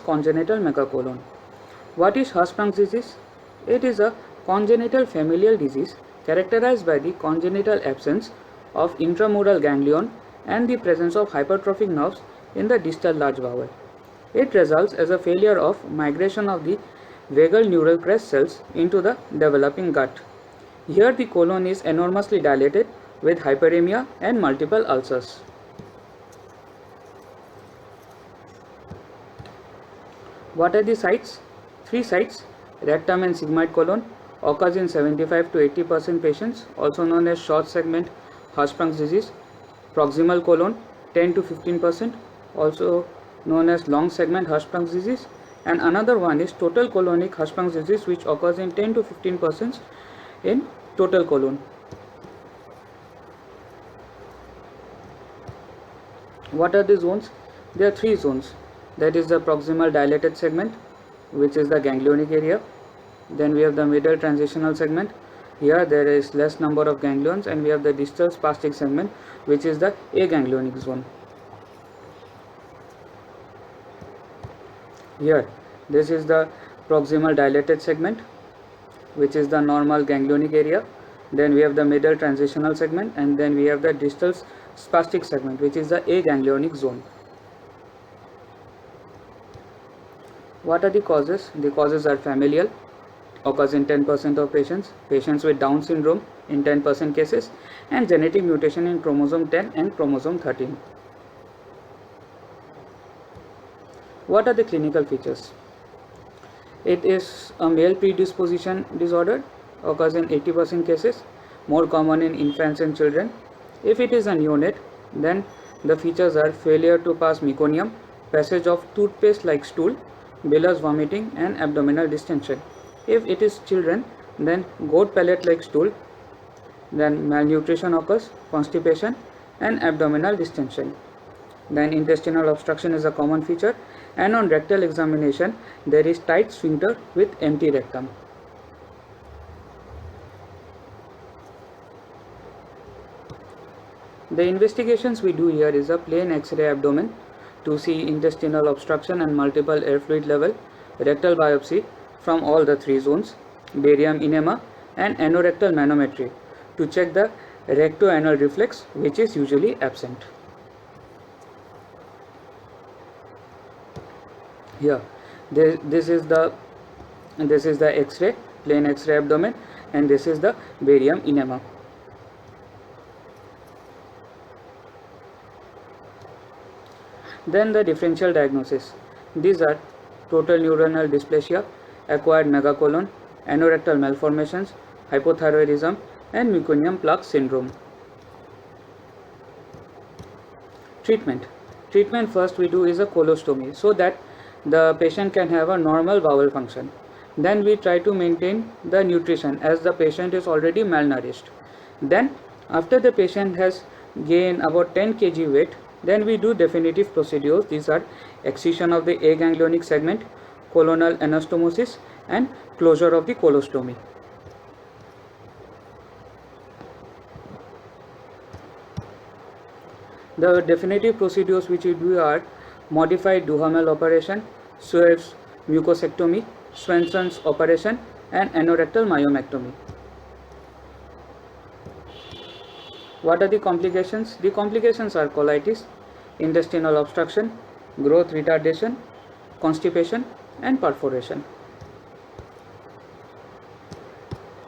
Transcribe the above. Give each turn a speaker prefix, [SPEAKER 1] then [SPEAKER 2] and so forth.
[SPEAKER 1] congenital megacolon. What is Hirschsprung disease? It is a congenital familial disease characterized by the congenital absence of intramural ganglion and the presence of hypertrophic nerves in the distal large bowel. It results as a failure of migration of the vagal neural crest cells into the developing gut. Here the colon is enormously dilated with hyperemia and multiple ulcers. What are the sites? 3 sites: rectum and sigmoid colon, occurs in 75 to 80% patients, also known as short segment Hirschsprung disease. Proximal colon, 10 to 15%, also known as long segment Hirschsprung disease. And another one is total colonic Hirschsprung disease, which occurs in 10 to 15% in total colon. What are the zones? There are 3 zones. That is the proximal dilated segment, which is the ganglionic area. Then we have the middle transitional segment. Here there is less number of ganglions, and we have the distal spastic segment, which is the aganglionic zone. Here this is the proximal dilated segment, which is the normal ganglionic area. Then we have the middle transitional segment, and then we have the distal spastic segment, which is the aganglionic zone. What are the causes? The causes are familial, occurs in 10% of patients with Down syndrome in 10% cases, and genetic mutation in chromosome 10 and chromosome 13. What are the clinical features? It is a male predisposition disorder, occurs in 80% cases, more common in infants and children. If it is a neonate, then the features are failure to pass meconium, passage of toothpaste like stool, bilious vomiting, and abdominal distension. If it is children, then goat pellet like stool, then malnutrition occurs, constipation, and abdominal distension. Then intestinal obstruction is a common feature, and on rectal examination there is tight sphincter with empty rectum. The investigations we do here is a plain X-ray abdomen to see intestinal obstruction and multiple air fluid level, rectal biopsy from all the 3 zones, barium enema, and anorectal manometry to check the rectoanal reflex, which is usually absent. Here this is the X-ray, plain X-ray abdomen, and this is the barium enema. Then the differential diagnosis. These are total neuronal dysplasia, acquired megacolon, anorectal malformations, hypothyroidism, and meconium plaque syndrome. Treatment. First we do is a colostomy, so that the patient can have a normal bowel function. Then we try to maintain the nutrition, as the patient is already malnourished. Then after the patient has gained about 10 kg weight, then we do definitive procedures. These are excision of the aganglionic segment, colonal anastomosis, and closure of the colostomy. The definitive procedures which we do are modified Duhamel operation, Swift's mucosectomy, Swenson's operation, and anorectal myomectomy. What are the complications? The complications are colitis, intestinal obstruction, growth retardation, constipation, and perforation.